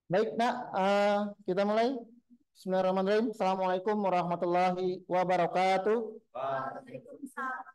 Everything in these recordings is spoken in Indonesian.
Baik, Nak, kita mulai. Bismillahirrahmanirrahim. Assalamualaikum warahmatullahi wabarakatuh. Waalaikumsalam.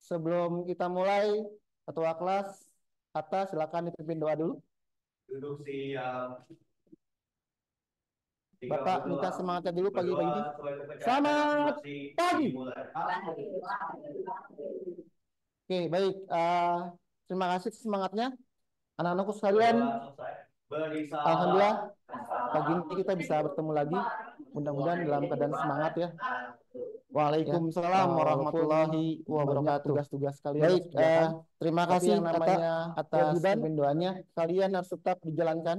Sebelum kita mulai, Ketua kelas, Atta, silakan dipimpin doa dulu. Duduk siap. Tiga Bapak minta berdoa. semangatnya dulu pagi-pagi Berdoa ini. sesuai kepercayaan Selamat masing-masing. pagi. Dimulai. Oke, baik. Terima kasih semangatnya. Anak-anakku sekalian, Berdoa selesai. Beri Alhamdulillah, salam. pagi ini kita bisa bertemu lagi. Mudah-mudahan dalam keadaan semangat ya. Ya, Waalaikumsalam walaupun warahmatullahi banyak wabarakatuh. tugas-tugas kalian Baik, harus kerjakan, terima tapi kasih yang Ata namanya atas kewajiban, pimpin doanya. kalian harus tetap dijalankan.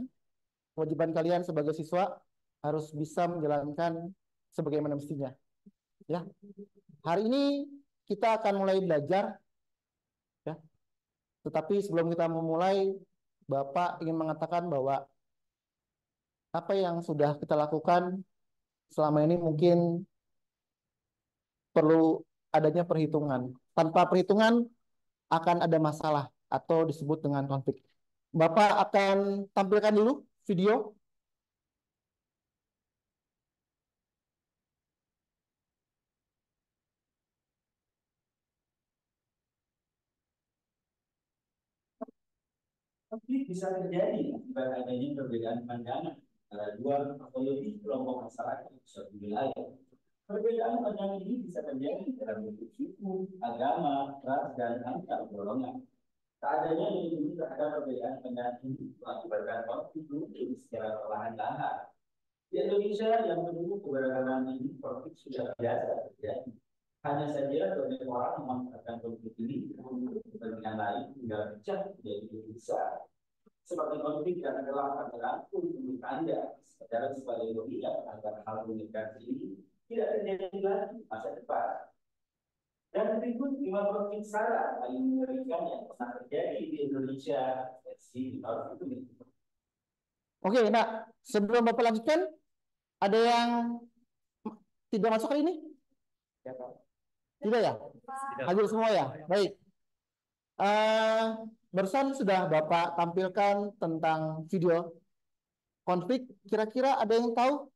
Kewajiban kalian sebagai siswa harus bisa menjalankan sebagaimana mestinya. Ya, hari ini kita akan mulai belajar. Ya, tetapi sebelum kita memulai, Bapak ingin mengatakan bahwa apa yang sudah kita lakukan selama ini mungkin perlu adanya perhitungan. Tanpa perhitungan akan ada masalah atau disebut dengan konflik. Bapak akan tampilkan dulu video. Konflik bisa terjadi akibat adanya perbedaan pandangan antara dua atau lebih kelompok masyarakat di suatu wilayah. Perbedaan pandangan ini bisa terjadi dalam bentuk suku, agama, ras, dan antar golongan. Tak adanya lindungi terhadap perbedaan pandangan ini mengakibatkan konflik muncul secara perlahan-lahan. Di Indonesia yang penduduk keberagaman ini konflik sudah biasa terjadi. Hanya saja banyak orang memanfaatkan konflik ini untuk kepentingan lain hingga pecah menjadi lebih besar. Seperti konflik yang telah kami rangkum untuk Anda, secara sebagai pengingat agar hal komunikasi ini tidak terjadi lagi di masa depan. Dan berikut 5 konflik SARA paling mengerikan yang pernah terjadi di Indonesia versi tahun ini. Oke, nah sebelum Bapak lanjutkan, ada yang tidak masuk kali ini? Tidak ya? Hadir semua ya? Baik. Barusan sudah Bapak tampilkan tentang video konflik. Kira-kira ada yang tahu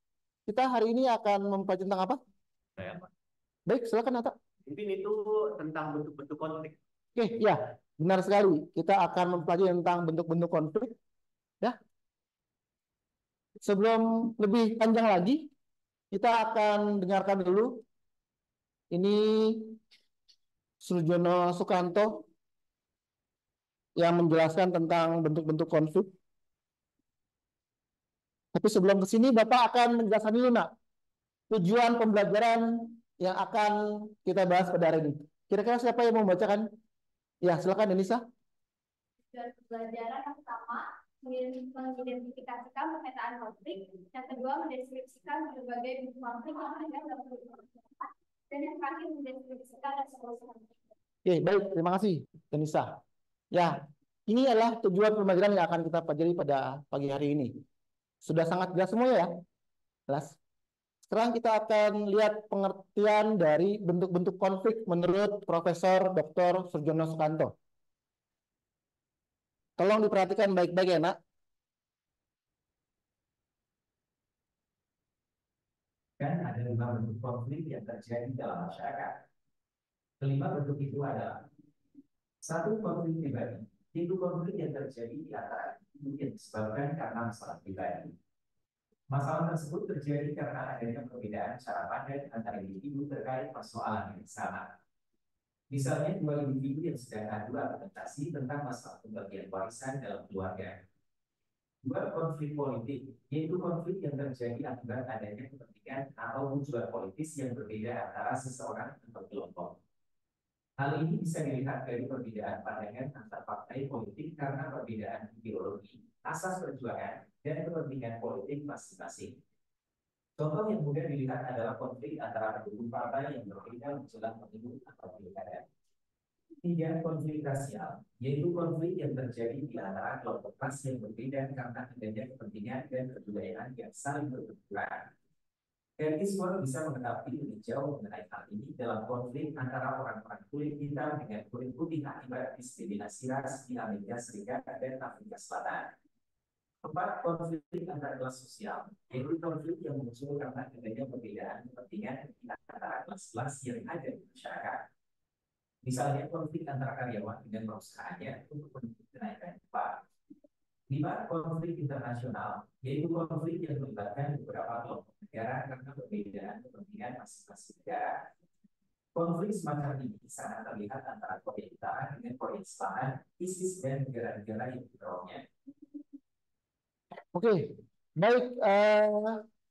kita hari ini akan membahas tentang apa? Saya, Pak. Baik, silakan Atta. Mungkin itu tentang bentuk-bentuk konflik. Oke, ya, benar sekali. Kita akan mempelajari tentang bentuk-bentuk konflik. Ya, sebelum lebih panjang lagi, kita akan dengarkan dulu. Ini Surjono Sukanto yang menjelaskan tentang bentuk-bentuk konflik. Tapi sebelum ke sini, Bapak akan menjelaskan dulu, nak, tujuan pembelajaran yang akan kita bahas pada hari ini. Kira-kira siapa yang mau membacakan? Ya, silakan Denisa. Tujuan pembelajaran yang pertama, mengidentifikasikan pemetaan konflik. Yang kedua, mendeskripsikan berbagai bentuk konflik yang ada dalam kehidupan masyarakat. Dan yang terakhir, mendeskripsikan resolusi konflik. Oke, baik. Terima kasih, Denisa. Ya, ini adalah tujuan pembelajaran yang akan kita pelajari pada pagi hari ini. Sudah sangat jelas semua ya? Jelas. Sekarang kita akan lihat pengertian dari bentuk-bentuk konflik menurut Profesor Dr. Surjono Sukanto. Tolong diperhatikan baik-baik ya, nak. Dan ada 5 bentuk konflik yang terjadi dalam masyarakat. Kelima bentuk itu adalah: satu, konflik pribadi. Itu konflik yang terjadi di antara individu yang disebabkan karena masalah pribadi. Masalah tersebut terjadi karena adanya perbedaan cara pandang antara individu terkait persoalan yang sama. Misalnya, 2 individu yang sedang adu argumentasi tentang masalah pembagian warisan dalam keluarga. 2, konflik politik, yaitu konflik yang terjadi akibat adanya kepentingan atau tujuan politis yang berbeda antara seseorang atau kelompok. Hal ini bisa dilihat dari perbedaan pandangan antar partai politik karena perbedaan ideologi, asas perjuangan, dan kepentingan politik masing-masing. Contoh yang mudah dilihat adalah konflik antara pendukung partai yang berbeda menjelang pemilu atau pilkada. Tiga, konflik rasial, yaitu konflik yang terjadi di antara kelompok ras yang berbeda karena adanya kepentingan dan kebudayaan yang saling berbenturan. Islam bisa mengetahui lebih jauh mengenai hal ini dalam konflik antara orang-orang kulit hitam dengan kulit putih akibat diskriminasi ras di Amerika Serikat dan Afrika Selatan. Empat, konflik antar kelas sosial, yaitu konflik yang muncul karena adanya perbedaan kepentingan di antara kelas-kelas yang ada di masyarakat. Misalnya konflik antara karyawan dengan perusahaannya untuk menuntut kenaikan upah. 5, konflik internasional, yaitu konflik yang melibatkan beberapa kelompok negara karena perbedaan kepentingan masing-masing negara. Konflik semacam ini sangat terlihat antara Korea Utara dengan Korea Selatan, ISIS, dan negara-negara yang didorongnya. Oke, baik.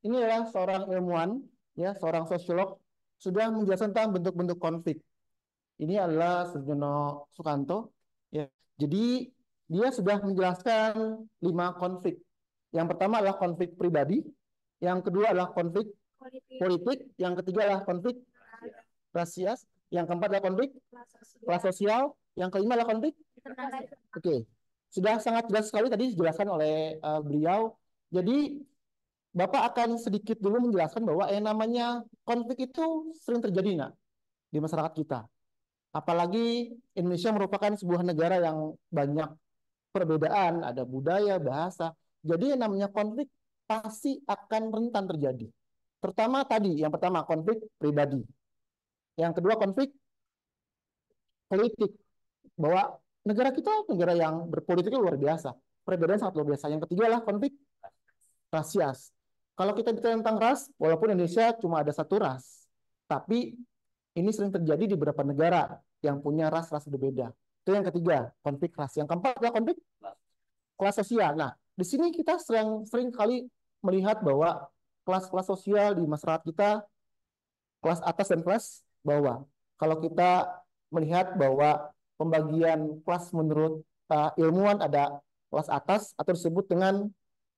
Ini adalah seorang ilmuwan, ya, seorang sosiolog sudah menjelaskan tentang bentuk-bentuk konflik. Ini adalah Surjono Sukanto. Ya, jadi dia sudah menjelaskan 5 konflik. Yang pertama adalah konflik pribadi, yang kedua adalah konflik politik, yang ketiga adalah konflik rasial, yang keempat adalah konflik kelas sosial, yang kelima adalah konflik. Oke, sudah sangat jelas sekali tadi dijelaskan oleh beliau. Jadi Bapak akan sedikit dulu menjelaskan bahwa yang namanya konflik itu sering terjadi di masyarakat kita. Apalagi Indonesia merupakan sebuah negara yang banyak perbedaan, ada budaya, bahasa. Jadi yang namanya konflik pasti akan rentan terjadi. Terutama tadi, yang pertama konflik pribadi. Yang kedua konflik politik. Bahwa negara kita negara yang berpolitik luar biasa. Perbedaan sangat luar biasa. Yang ketiga adalah konflik rasial. Kalau kita bicara tentang ras, walaupun Indonesia cuma ada satu ras, tapi ini sering terjadi di beberapa negara yang punya ras-ras berbeda. Itu yang ketiga, konflik ras. Yang keempat adalah konflik kelas sosial. Nah, di sini kita sering kali melihat bahwa kelas-kelas sosial di masyarakat kita, kelas atas dan kelas bawah. Kalau kita melihat bahwa pembagian kelas menurut ilmuwan ada kelas atas atau disebut dengan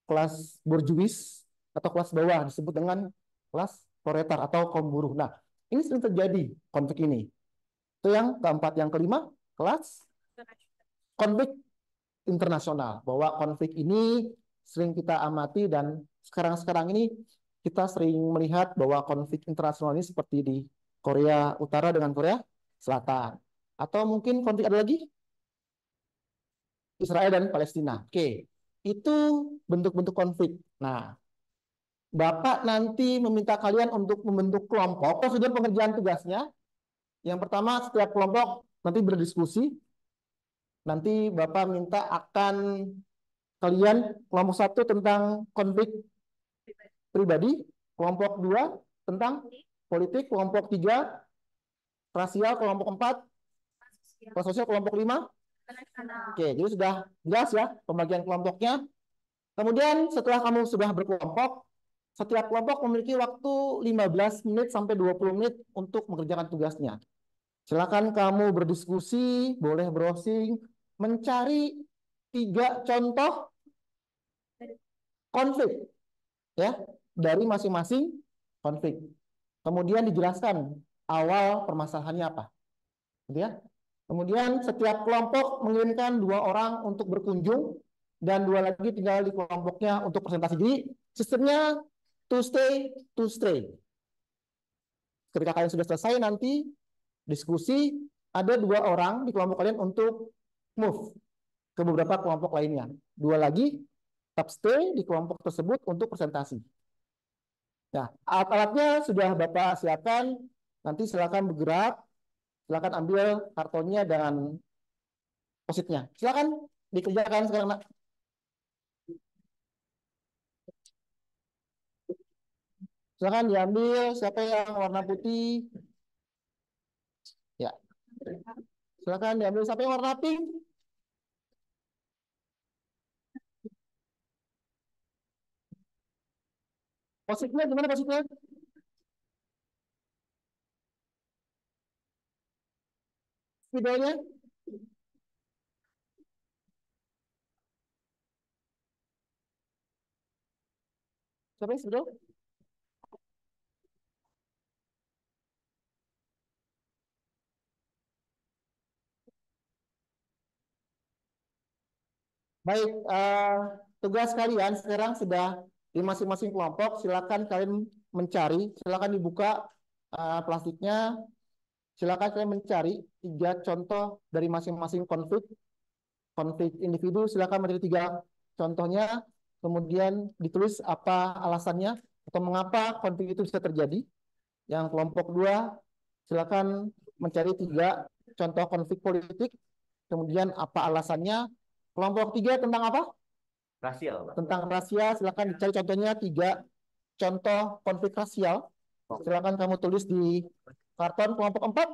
kelas borjuis atau kelas bawah disebut dengan kelas proletar atau kaum buruh. Nah, ini sering terjadi konflik ini. Itu yang keempat. Yang kelima, kelas konflik internasional. Bahwa konflik ini sering kita amati dan sekarang ini kita sering melihat bahwa konflik internasional ini seperti di Korea Utara dengan Korea Selatan. Atau mungkin konflik ada lagi? Israel dan Palestina. Oke, itu bentuk-bentuk konflik. Nah, Bapak nanti meminta kalian untuk membentuk kelompok. Prosedur pengerjaan tugasnya. Yang pertama, setiap kelompok nanti berdiskusi. Nanti Bapak minta akan kalian kelompok 1 tentang konflik pribadi, kelompok 2 tentang politik, kelompok 3 rasial, kelompok 4 kelas sosial, kelompok 5. Oke, jadi sudah jelas ya pembagian kelompoknya. Kemudian setelah kamu sudah berkelompok, setiap kelompok memiliki waktu 15 menit sampai 20 menit untuk mengerjakan tugasnya. Silakan kamu berdiskusi, boleh browsing, mencari 3 contoh konflik ya dari masing-masing konflik. Kemudian dijelaskan awal permasalahannya apa. Gitu ya. Kemudian setiap kelompok mengirimkan 2 orang untuk berkunjung dan 2 lagi tinggal di kelompoknya untuk presentasi. Jadi sistemnya to stay. Ketika kalian sudah selesai nanti diskusi, ada 2 orang di kelompok kalian untuk move ke beberapa kelompok lainnya. 2 lagi tetap stay di kelompok tersebut untuk presentasi. Nah, alat-alatnya sudah Bapak siapkan. Nanti silakan bergerak. Silakan ambil kartonnya dengan positnya. Silakan dikerjakan sekarang, Nak. Silakan diambil siapa yang warna putih. Ya. Silakan diambil siapa yang warna pink. Positnya gimana positnya? Videonya? Siapa yang video? Baik, tugas kalian sekarang sudah di masing-masing kelompok. Silakan kalian mencari, silakan dibuka plastiknya. Silakan kalian mencari 3 contoh dari masing-masing konflik individu. Silakan mencari 3 contohnya, kemudian ditulis apa alasannya atau mengapa konflik itu bisa terjadi. Yang kelompok 2, silakan mencari 3 contoh konflik politik, kemudian apa alasannya. Kelompok 3 tentang apa? Rasial, Pak. Tentang rasial, silakan dicari contohnya 3 contoh konflik rasial. Silakan kamu tulis di karton. Kelompok 4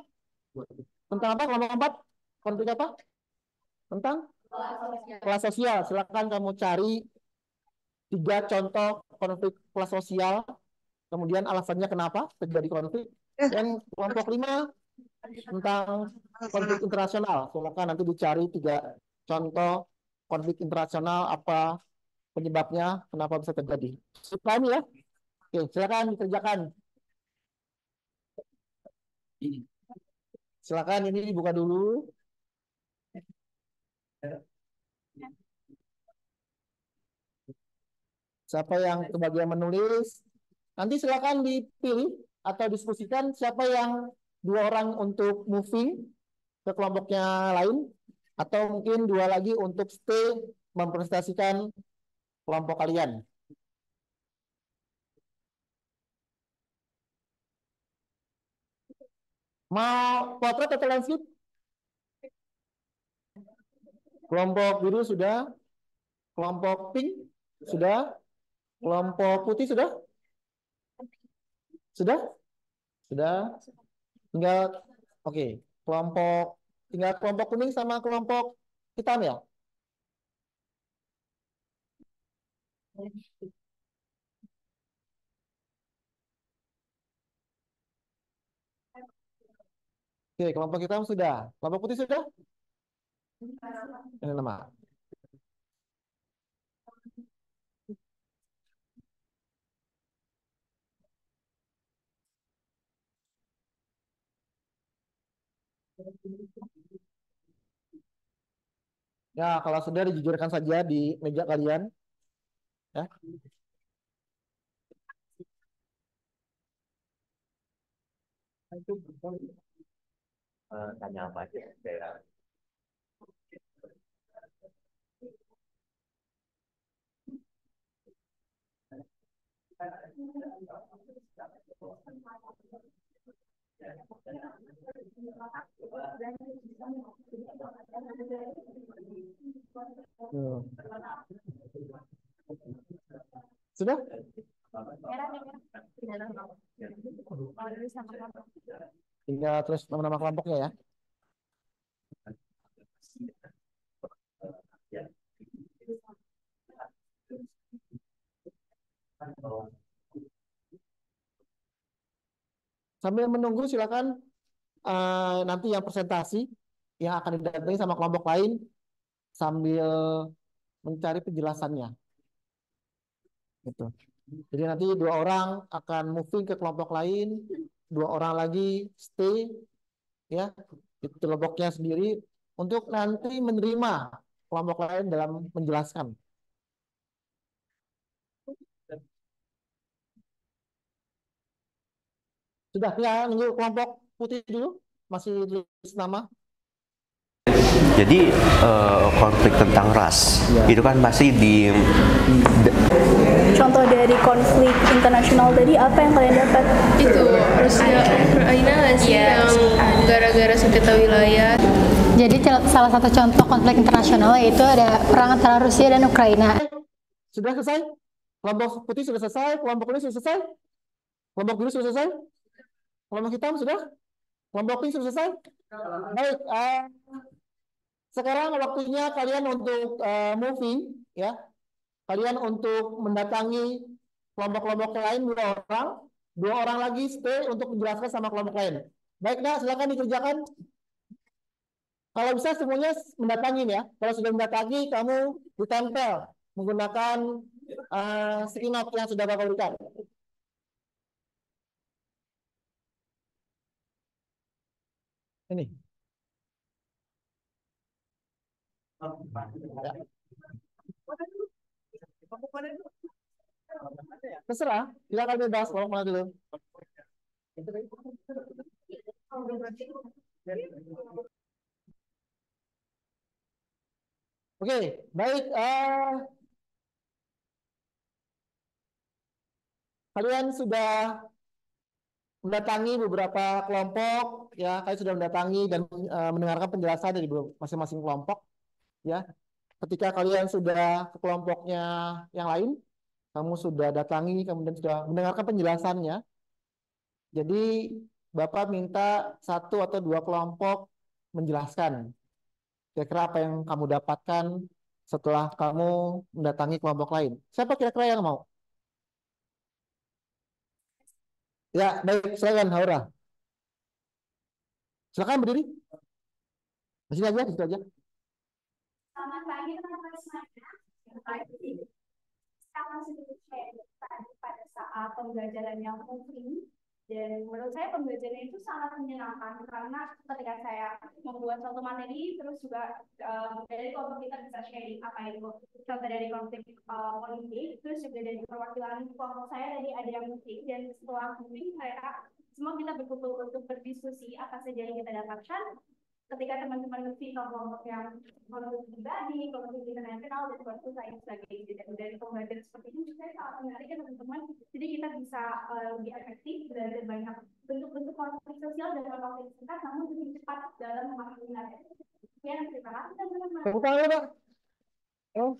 tentang apa? Kelompok 4 konflik apa? Tentang kelas sosial. Silakan kamu cari 3 contoh konflik kelas sosial, kemudian alasannya kenapa terjadi konflik. Dan kelompok 5 tentang konflik internasional. Silakan nanti dicari 3 contoh konflik internasional, apa penyebabnya, kenapa bisa terjadi. Paham ya? Oke, silakan dikerjakan. Silakan ini dibuka dulu. Siapa yang kebagian menulis? Nanti silakan dipilih atau diskusikan siapa yang 2 orang untuk moving ke kelompoknya lain, atau mungkin 2 lagi untuk stay mempresentasikan kelompok kalian. Mau potret atau landscape? Kelompok biru sudah, kelompok pink sudah, kelompok putih sudah? Sudah? Sudah. Tinggal oke, tinggal kelompok kuning sama kelompok hitam ya? Oke, kelompok hitam sudah. Kelompok putih sudah? Ini nama. Ya, kalau sudah dijujurkan saja di meja kalian. Ya. Tanya apa aja? Daerah. Sudah? Tinggal terus nama-nama kelompoknya ya. Sambil menunggu silakan nanti yang presentasi yang akan didampingi sama kelompok lain sambil mencari penjelasannya. Gitu. Jadi nanti 2 orang akan moving ke kelompok lain, 2 orang lagi stay ya di kelompoknya sendiri untuk nanti menerima kelompok lain dalam menjelaskan. Sudah ya, nunggu kelompok putih dulu, masih tulis nama. Jadi konflik tentang ras itu kan pasti Contoh dari konflik internasional tadi apa yang kalian dapat? Itu Rusia Ukraina nggak sih yang gara-gara sengketa wilayah. Jadi salah satu contoh konflik internasional yaitu ada perang antara Rusia dan Ukraina. Sudah selesai? Kelompok putih sudah selesai, kelompok kuning sudah selesai, kelompok biru sudah selesai, kelompok hitam sudah, kelompok pink sudah selesai. Baik, sekarang waktunya kalian untuk moving ya. Kalian untuk mendatangi kelompok-kelompok lain 2 orang lagi stay untuk menjelaskan sama kelompok lain. Baik, nah silakan dikerjakan. Kalau bisa semuanya mendatangi ya. Kalau sudah mendatangi, kamu ditempel menggunakan sticky note yang sudah Bapak berikan. Ini. Ya. Terserah, silakan bebas, kalau mau dulu. Oke, baik. Kalian sudah mendatangi beberapa kelompok, ya. Kalian sudah mendatangi dan mendengarkan penjelasan dari masing-masing kelompok, ya. Ketika kalian sudah ke kelompoknya yang lain, kamu sudah datangi, kemudian sudah mendengarkan penjelasannya. Jadi Bapak minta satu atau dua kelompok menjelaskan kira-kira apa yang kamu dapatkan setelah kamu mendatangi kelompok lain. Siapa kira-kira yang mau? Ya, baik, silakan Haura. Silakan berdiri. Di sini aja, di situ aja. Selamat pagi teman-teman semuanya. Sama seperti saya tadi pada saat pembelajaran yang mungkin, dan menurut saya pembelajaran itu sangat menyenangkan karena ketika saya membuat suatu materi terus juga dari kelompok kita bisa sharing apa itu contoh dari konflik politik, terus juga dari perwakilan kelompok saya tadi ada yang musik, dan setelah musik mereka semua kita berkumpul untuk berdiskusi apa saja yang kita dapatkan ketika teman-teman mesti kelompok yang kelompok pribadi, kelompok internasional, dan kelompok lain sebagainya. Dan dari pembelajaran seperti ini saya sangat menarik ya teman-teman. Jadi kita bisa lebih efektif, belajar banyak bentuk-bentuk konflik sosial dan konflik singkat, namun lebih cepat dalam memahami nilai. Ya, terima kasih teman-teman. Tepuk tangan, Pak. Oh,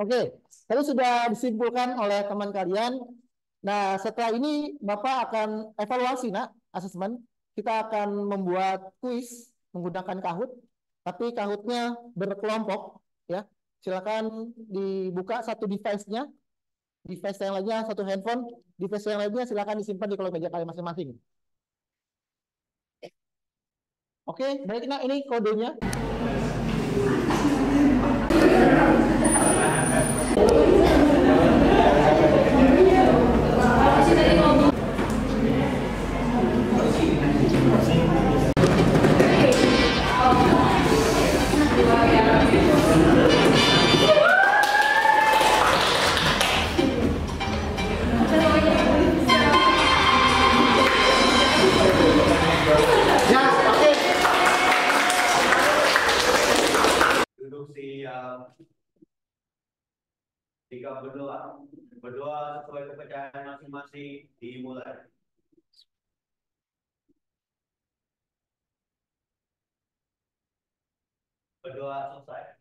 oke, tadi sudah disimpulkan oleh teman kalian. Nah, setelah ini Bapak akan evaluasi, nak, asesmen. Kita akan membuat kuis menggunakan Kahoot, tapi Kahoot-nya berkelompok, ya. Silakan dibuka satu device-nya, device yang lainnya satu handphone, device yang lainnya silakan disimpan di kolom meja kalian masing-masing. Oke, baik, nah ini kodenya. Jika berdoa sesuai kepercayaan masing-masing dimulai. Berdoa selesai.